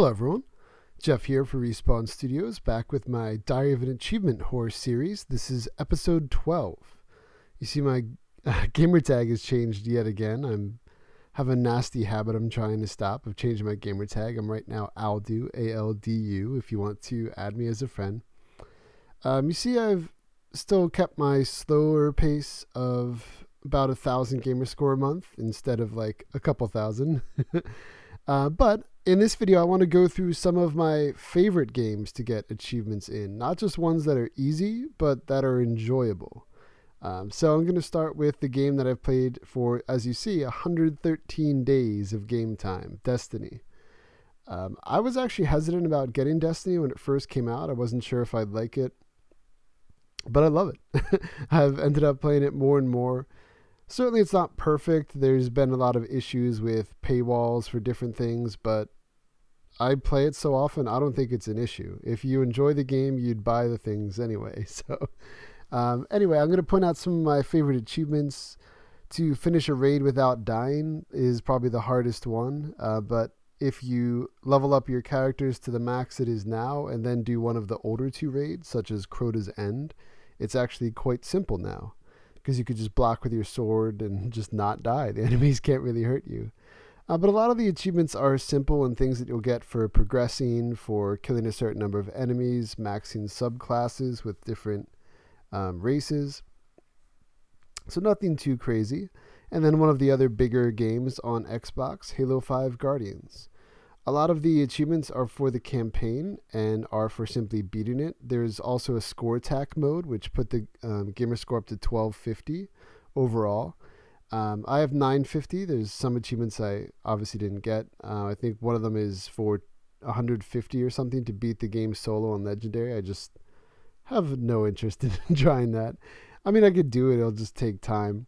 Hello everyone, Jeff here for Respawn Studios, back with my Diary of an Achievement horror series. This is episode 12. You see my gamer tag has changed yet again. I have a nasty habit I'm trying to stop of changing my gamer tag. I'm right now Aldu, A-L-D-U, if you want to add me as a friend. You see I've still kept my slower pace of about 1,000 Gamerscore a month instead of like a couple thousand. But in this video, I want to go through some of my favorite games to get achievements in. Not just ones that are easy, but that are enjoyable. So I'm going to start with the game that I've played for, as you see, 113 days of game time, Destiny. I was actually hesitant about getting Destiny when it first came out. I wasn't sure if I'd like it, but I love it. I've ended up playing it more and more. Certainly it's not perfect. There's been a lot of issues with paywalls for different things, but I play it so often, I don't think it's an issue. If you enjoy the game, you'd buy the things anyway. So anyway, I'm going to point out some of my favorite achievements. To finish a raid without dying is probably the hardest one, but if you level up your characters to the max it is now and then do one of the older two raids, such as Crota's End, it's actually quite simple now, because you could just block with your sword and just not die. The enemies can't really hurt you. But a lot of the achievements are simple and things that you'll get for progressing, for killing a certain number of enemies, maxing subclasses with different races. So nothing too crazy. And then one of the other bigger games on Xbox, Halo 5 Guardians. A lot of the achievements are for the campaign and are for simply beating it. There's also a score attack mode, which put the gamer score up to 1250 overall. I have 950. There's some achievements I obviously didn't get. I think one of them is for 150 or something to beat the game solo on Legendary. I just have no interest in trying that. I mean, I could do it. It'll just take time.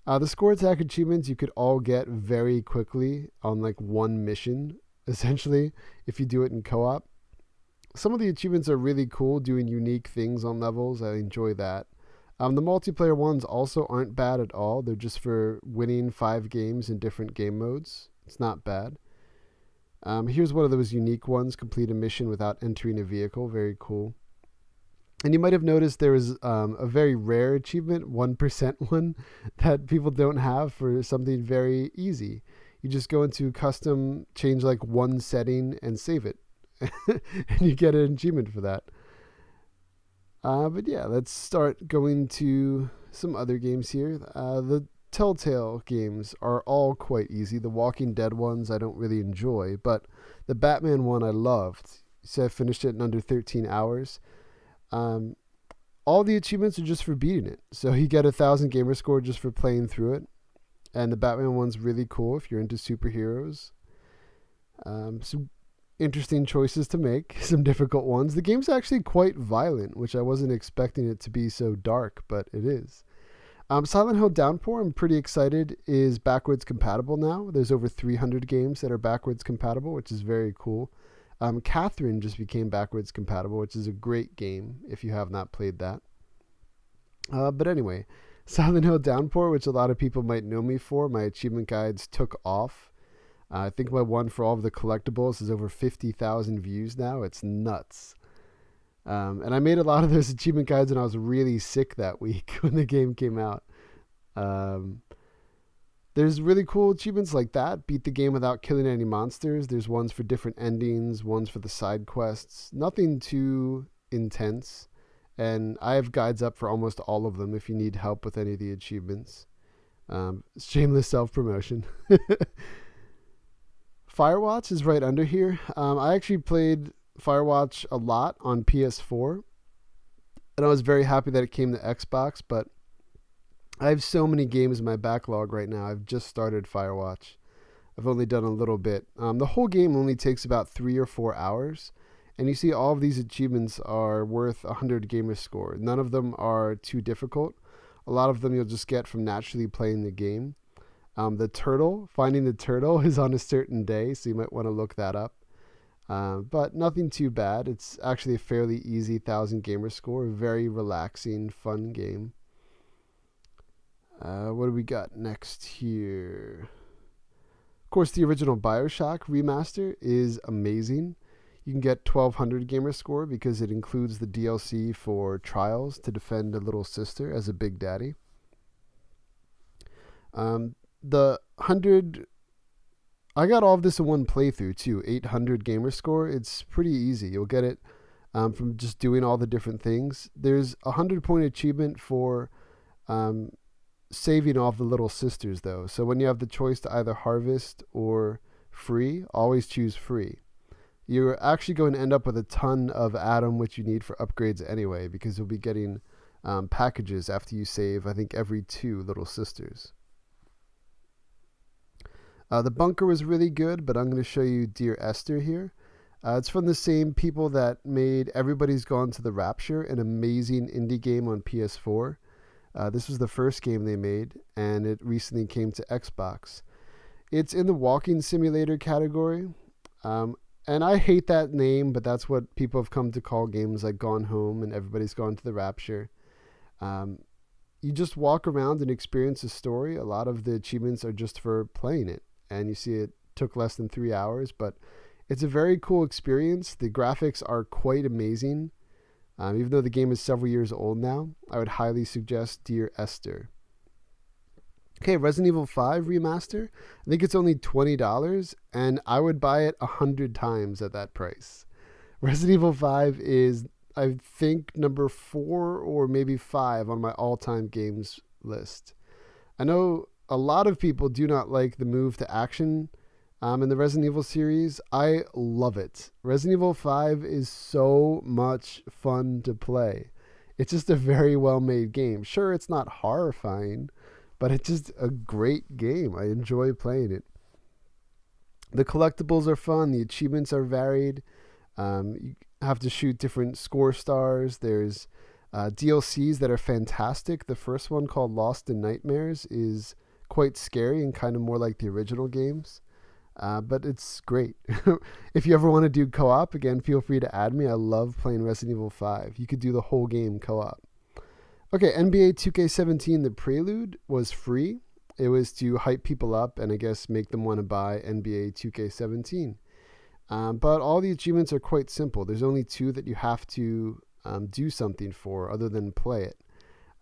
The score attack achievements you could all get very quickly on like one mission, essentially, if you do it in co-op. Some of the achievements are really cool, doing unique things on levels. I enjoy that. The multiplayer ones also aren't bad at all. They're just for winning 5 games in different game modes. It's not bad. Here's one of those unique ones, complete a mission without entering a vehicle. Very cool. And you might have noticed there was a very rare achievement, 1% one, that people don't have for something very easy. You just go into custom, change like one setting and save it. And you get an achievement for that. But yeah, let's start going to some other games here. The Telltale games are all quite easy. The Walking Dead ones I don't really enjoy, but the Batman one I loved. So I finished it in under 13 hours. All the achievements are just for beating it. So you get 1,000 gamer score just for playing through it. And the Batman one's really cool if you're into superheroes. Some interesting choices to make, some difficult ones. The game's actually quite violent, which I wasn't expecting it to be so dark, but it is. Silent Hill Downpour, I'm pretty excited, is backwards compatible now. There's over 300 games that are backwards compatible, which is very cool. Catherine just became backwards compatible, which is a great game if you have not played that. But anyway, Silent Hill Downpour, which a lot of people might know me for, my achievement guides took off. I think my one for all of the collectibles is over 50,000 views now. It's nuts. And I made a lot of those achievement guides when I was really sick that week when the game came out. There's really cool achievements like that. Beat the game without killing any monsters. There's ones for different endings, ones for the side quests. Nothing too intense. And I have guides up for almost all of them if you need help with any of the achievements. Shameless self-promotion. Firewatch is right under here. I actually played Firewatch a lot on PS4. And I was very happy that it came to Xbox, but I have so many games in my backlog right now. I've just started Firewatch. I've only done a little bit. The whole game only takes about 3 or 4 hours. And you see all of these achievements are worth 100 gamer score. None of them are too difficult. A lot of them you'll just get from naturally playing the game. The turtle, finding the turtle is on a certain day, so you might want to look that up. But nothing too bad. It's actually a fairly easy 1,000 gamer score. Very relaxing, fun game. What do we got next here? course, the original BioShock remaster is amazing. You can get 1200 Gamerscore because it includes the DLC for Trials to defend a little sister as a big daddy. The 100... I got all of this in one playthrough too, 800 Gamerscore. It's pretty easy. You'll get it from just doing all the different things. There's a 100-point achievement for saving all the little sisters though. So when you have the choice to either harvest or free, always choose free. You're actually going to end up with a ton of Atom, which you need for upgrades anyway, because you'll be getting packages after you save, I think, every 2 little sisters. The bunker was really good, but I'm going to show you Dear Esther here. It's from the same people that made Everybody's Gone to the Rapture, an amazing indie game on PS4. This was the first game they made, and it recently came to Xbox. It's in the walking simulator category, and I hate that name, but that's what people have come to call games like Gone Home and Everybody's Gone to the Rapture. You just walk around and experience a story. A lot of the achievements are just for playing it, and you see it took less than 3 hours, but it's a very cool experience. The graphics are quite amazing. Even though the game is several years old now, I would highly suggest Dear Esther. Okay, Resident Evil 5 remaster. I think it's only $20, and I would buy it 100 times at that price. Resident Evil 5 is, I think, number 4 or maybe 5 on my all-time games list. I know a lot of people do not like the move to action in the Resident Evil series. I love it. Resident Evil 5 is so much fun to play. It's just a very well-made game. Sure, it's not horrifying, but it's just a great game. I enjoy playing it. The collectibles are fun. The achievements are varied. You have to shoot different score stars. There's DLCs that are fantastic. The first one, called Lost in Nightmares, is quite scary and kind of more like the original games. But it's great. If you ever want to do co-op, again, feel free to add me. I love playing Resident Evil 5. You could do the whole game co-op. Okay, NBA 2K17, the Prelude, was free. It was to hype people up and I guess make them want to buy NBA 2K17. But all the achievements are quite simple. There's only 2 that you have to do something for other than play it.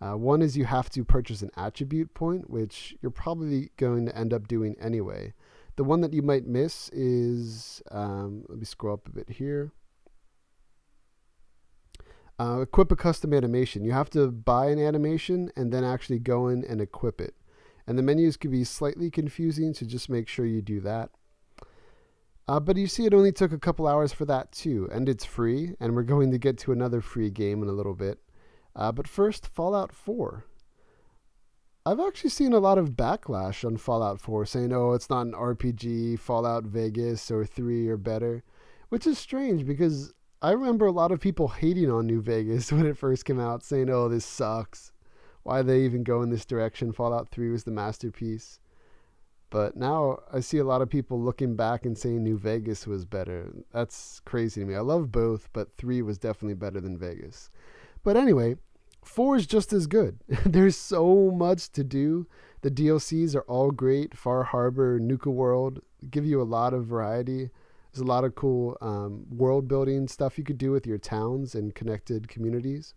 One is you have to purchase an attribute point, which you're probably going to end up doing anyway. The one that you might miss is, let me scroll up a bit here. Equip a custom animation. You have to buy an animation and then actually go in and equip it. And the menus can be slightly confusing, so just make sure you do that. But you see, it only took a couple hours for that too, and it's free, and we're going to get to another free game in a little bit. But first, Fallout 4. I've actually seen a lot of backlash on Fallout 4 saying, oh, it's not an RPG, Fallout Vegas or 3 or better, which is strange because I remember a lot of people hating on New Vegas when it first came out, saying, oh, this sucks. Why they even go in this direction? Fallout 3 was the masterpiece. But now I see a lot of people looking back and saying New Vegas was better. That's crazy to me. I love both, but 3 was definitely better than Vegas. But anyway, 4 is just as good. There's so much to do. The DLCs are all great. Far Harbor, Nuka World give you a lot of variety. There's a lot of cool world building stuff you could do with your towns and connected communities.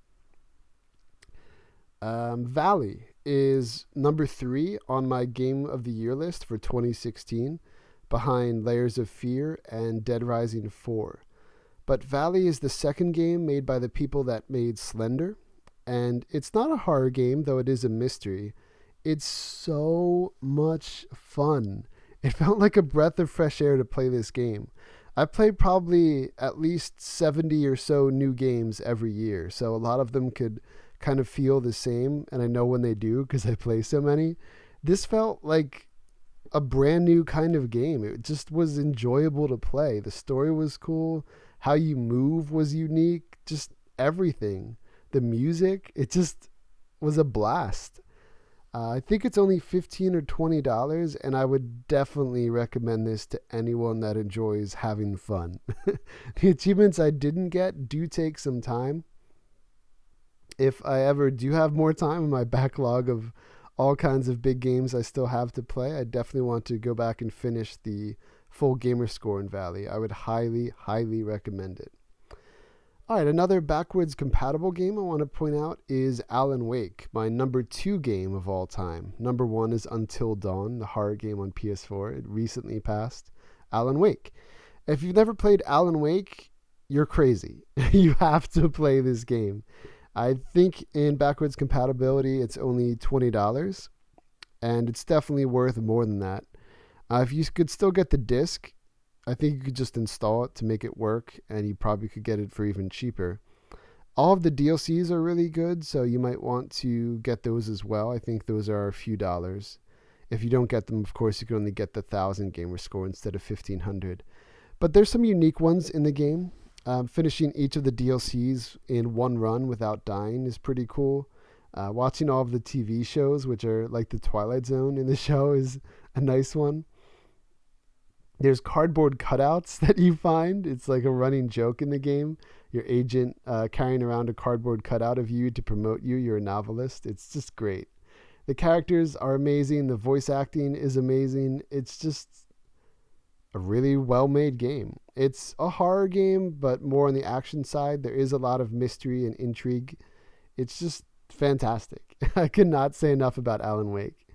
Valley is number 3 on my Game of the Year list for 2016, behind Layers of Fear and Dead Rising 4. But Valley is the second game made by the people that made Slender. And it's not a horror game, though it is a mystery. It's so much fun. It felt like a breath of fresh air to play this game. I play probably at least 70 or so new games every year, so a lot of them could kind of feel the same, and I know when they do because I play so many. This felt like a brand new kind of game. It just was enjoyable to play. The story was cool. How you move was unique. Just everything. The music, it just was a blast. I think it's only $15 or $20, and I would definitely recommend this to anyone that enjoys having fun. The achievements I didn't get do take some time. If I ever do have more time in my backlog of all kinds of big games I still have to play. I definitely want to go back and finish the full Gamerscore in Valley. I would highly, highly recommend it. All right, another backwards compatible game I want to point out is Alan Wake, my number 2 game of all time. Number 1 is Until Dawn, the horror game on PS4. It recently passed Alan Wake. If you've never played Alan Wake, you're crazy. You have to play this game. I think in backwards compatibility, it's only $20, and it's definitely worth more than that. If you could still get the disc, I think you could just install it to make it work, and you probably could get it for even cheaper. All of the DLCs are really good, so you might want to get those as well. I think those are a few dollars. If you don't get them, of course, you can only get the 1,000 gamer score instead of 1,500. But there's some unique ones in the game. Finishing each of the DLCs in one run without dying is pretty cool. Watching all of the TV shows, which are like the Twilight Zone in the show, is a nice one. There's cardboard cutouts that you find. It's like a running joke in the game. Your agent carrying around a cardboard cutout of you to promote you. You're a novelist. It's just great. The characters are amazing. The voice acting is amazing. It's just a really well-made game. It's a horror game, but more on the action side. There is a lot of mystery and intrigue. It's just fantastic. I could not say enough about Alan Wake.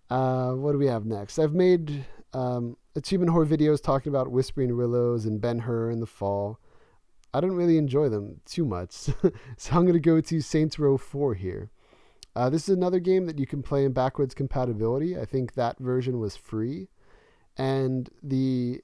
What do we have next? I've made achievement horror videos talking about Whispering Willows and Ben-Hur in the fall. I don't really enjoy them too much, so I'm going to go to Saints Row 4 here. This is another game that you can play in backwards compatibility. I think that version was free. And the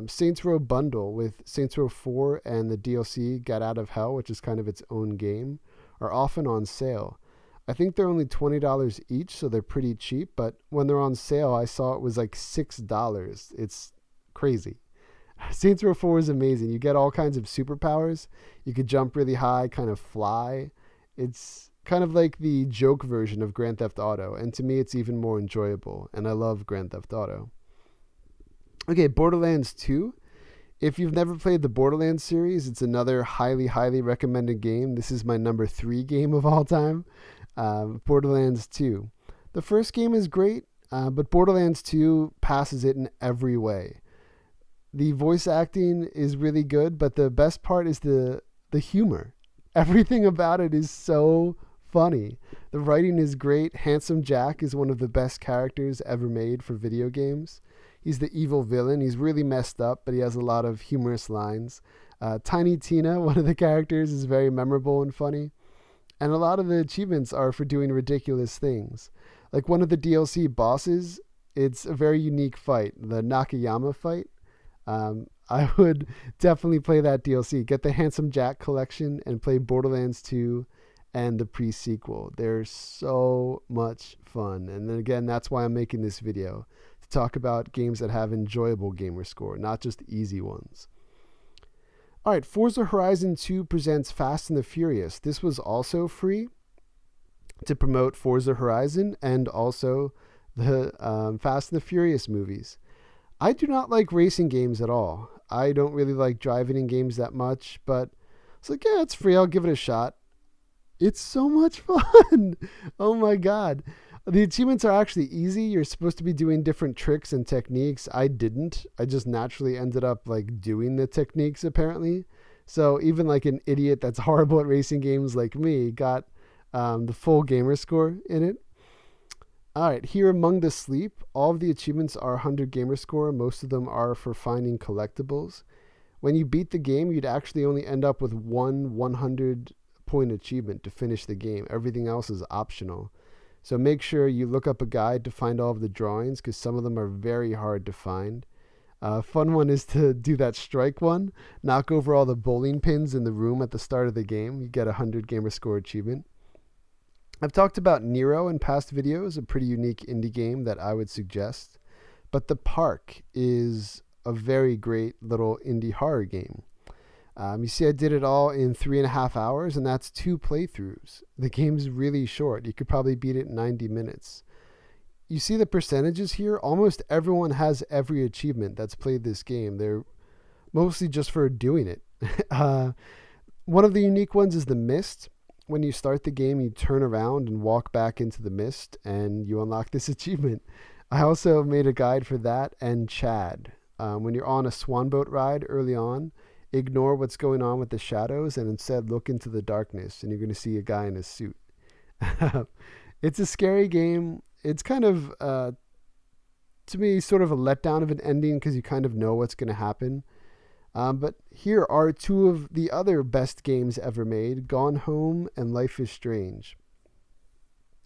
Saints Row bundle with Saints Row 4 and the DLC Get Out of Hell, which is kind of its own game, are often on sale. I think they're only $20 each, so they're pretty cheap. But when they're on sale, I saw it was like $6. It's crazy. Saints Row 4 is amazing. You get all kinds of superpowers. You could jump really high, kind of fly. It's kind of like the joke version of Grand Theft Auto. And to me, it's even more enjoyable. And I love Grand Theft Auto. Okay, Borderlands 2. If you've never played the Borderlands series, it's another highly, highly recommended game. This is my number 3 game of all time. Borderlands 2. The first game is great, but Borderlands 2 passes it in every way. The voice acting is really good, but the best part is the humor. Everything about it is so funny. The writing is great. Handsome Jack is one of the best characters ever made for video games. He's the evil villain. He's really messed up, but he has a lot of humorous lines. Tiny Tina, one of the characters, is very memorable and funny. And a lot of the achievements are for doing ridiculous things. Like one of the DLC bosses, it's a very unique fight, the Nakayama fight. I would definitely play that DLC. Get the Handsome Jack collection and play Borderlands 2 and the pre-sequel. They're so much fun. And then again, that's why I'm making this video, to talk about games that have enjoyable gamer score, not just easy ones. All right, Forza Horizon 2 presents Fast and the Furious. This was also free to promote Forza Horizon and also the Fast and the Furious movies. I do not like racing games at all. I don't really like driving in games that much, but it's like, yeah, it's free. I'll give it a shot. It's so much fun. Oh my God. The achievements are actually easy. You're supposed to be doing different tricks and techniques. I didn't. I just naturally ended up like doing the techniques apparently. So even like an idiot that's horrible at racing games like me got the full gamer score in it. All right, here Among the Sleep, all of the achievements are 100 gamer score. Most of them are for finding collectibles. When you beat the game, you'd actually only end up with one 100-point achievement to finish the game. Everything else is optional. So make sure you look up a guide to find all of the drawings because some of them are very hard to find. Fun one is to do that strike one. Knock over all the bowling pins in the room at the start of the game. You get a 100 gamer score achievement. I've talked about Nero in past videos, a pretty unique indie game that I would suggest. But The Park is a very great little indie horror game. You see, I did it all in 3.5 hours, and that's 2 playthroughs. The game's really short. You could probably beat it in 90 minutes. You see the percentages here? Almost everyone has every achievement that's played this game. They're mostly just for doing it. One of the unique ones is The Mist. when you start the game, you turn around and walk back into the mist, and you unlock this achievement. I also made a guide for that and Chad. When you're on a swan boat ride early on, ignore what's going on with the shadows and instead look into the darkness, and you're going to see a guy in a suit. It's a scary game. It's kind of, to me, sort of a letdown of an ending because you kind of know what's going to happen. But here are two of the other best games ever made, Gone Home and Life is Strange.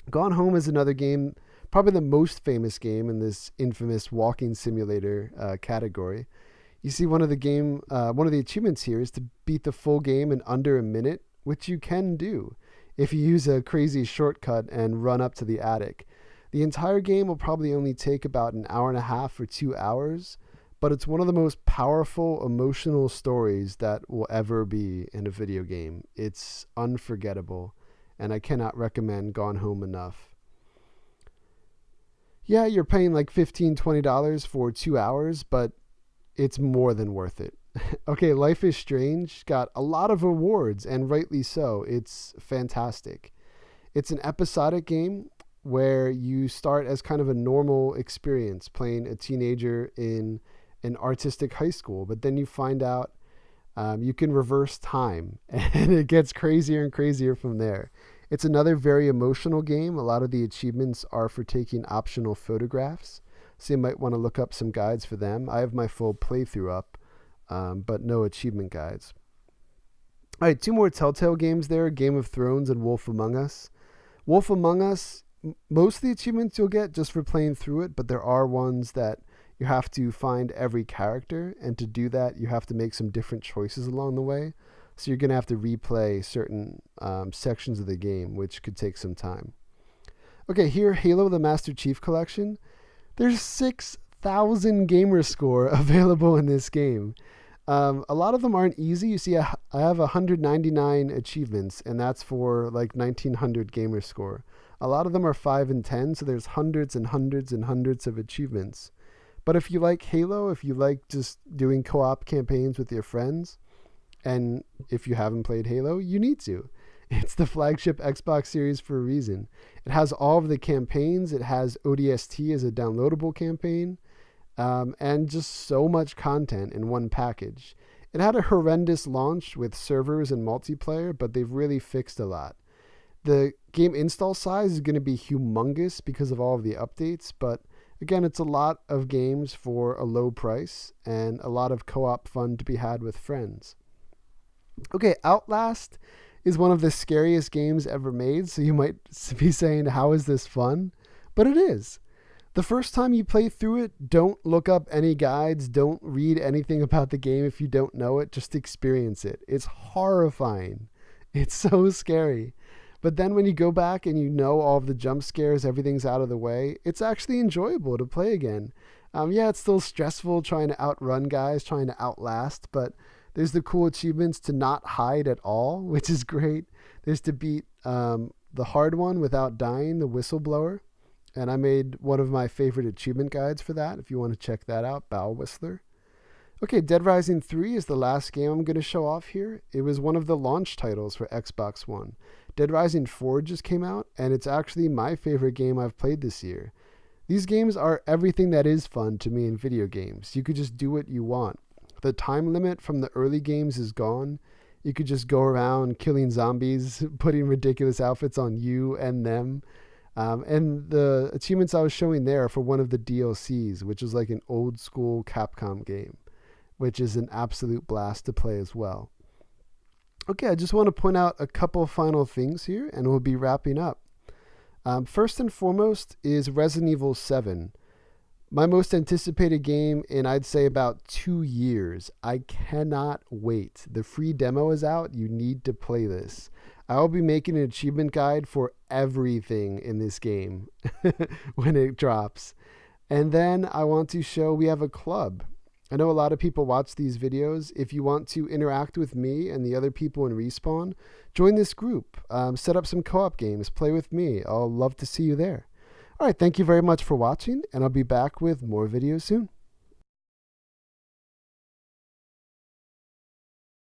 Gone Home is another game, probably the most famous game in this infamous walking simulator category. You see, one of the achievements here is to beat the full game in under a minute, which you can do if you use a crazy shortcut and run up to the attic. The entire game will probably only take about an hour and a half or 2 hours, but it's one of the most powerful emotional stories that will ever be in a video game. It's unforgettable, and I cannot recommend Gone Home enough. Yeah, you're paying like $15, $20 for 2 hours, but it's more than worth it. Okay, Life is Strange got a lot of awards, and rightly so. It's fantastic. It's an episodic game where you start as kind of a normal experience playing a teenager in an artistic high school, but then you find out you can reverse time, and it gets crazier and crazier from there. It's another very emotional game. A lot of the achievements are for taking optional photographs, so you might want to look up some guides for them. I have my full playthrough up, but no achievement guides. All right, two more Telltale games there, Game of Thrones and Wolf Among Us. Wolf Among Us, most of the achievements you'll get just for playing through it, but there are ones that you have to find every character, and to do that, you have to make some different choices along the way. So you're going to have to replay certain sections of the game, which could take some time. Okay, here, Halo the Master Chief Collection. There's 6,000 Gamerscore available in this game. A lot of them aren't easy. You see, I have 199 achievements, and that's for like 1,900 Gamerscore. A lot of them are 5 and 10, so there's hundreds and hundreds and hundreds of achievements. But if you like Halo, if you like just doing co-op campaigns with your friends, and if you haven't played Halo, you need to. It's the flagship Xbox series for a reason. It has all of the campaigns. It has ODST as a downloadable campaign, and just so much content in one package. It had a horrendous launch with servers and multiplayer, but they've really fixed a lot. The game install size is going to be humongous because of all of the updates, but again, it's a lot of games for a low price and a lot of co-op fun to be had with friends. Okay, Outlast is one of the scariest games ever made, so you might be saying, how is this fun? But it is. The first time you play through it, don't look up any guides, don't read anything about the game if you don't know it, just experience it. It's horrifying. It's so scary. But then when you go back and you know all of the jump scares, everything's out of the way, it's actually enjoyable to play again. Yeah, it's still stressful trying to outrun guys, trying to outlast, but there's the cool achievements to not hide at all, which is great. There's to beat the hard one without dying, the whistleblower. And I made one of my favorite achievement guides for that, if you want to check that out, Bow Whistler. Okay, Dead Rising 3 is the last game I'm going to show off here. It was one of the launch titles for Xbox One. Dead Rising 4 just came out, and it's actually my favorite game I've played this year. These games are everything that is fun to me in video games. You could just do what you want. The time limit from the early games is gone. You could just go around killing zombies, putting ridiculous outfits on you and them. And the achievements I was showing there are for one of the DLCs, which is like an old school Capcom game, which is an absolute blast to play as well. Okay, I just want to point out a couple final things here, and we'll be wrapping up. First and foremost is Resident Evil 7. My most anticipated game in, I'd say, about 2 years. I cannot wait. The free demo is out. You need to play this. I will be making an achievement guide for everything in this game when it drops. And then I want to show we have a club. I know a lot of people watch these videos. If you want to interact with me and the other people in Respawn, join this group. Set up some co-op games. Play with me. I'll love to see you there. All right, thank you very much for watching, and I'll be back with more videos soon.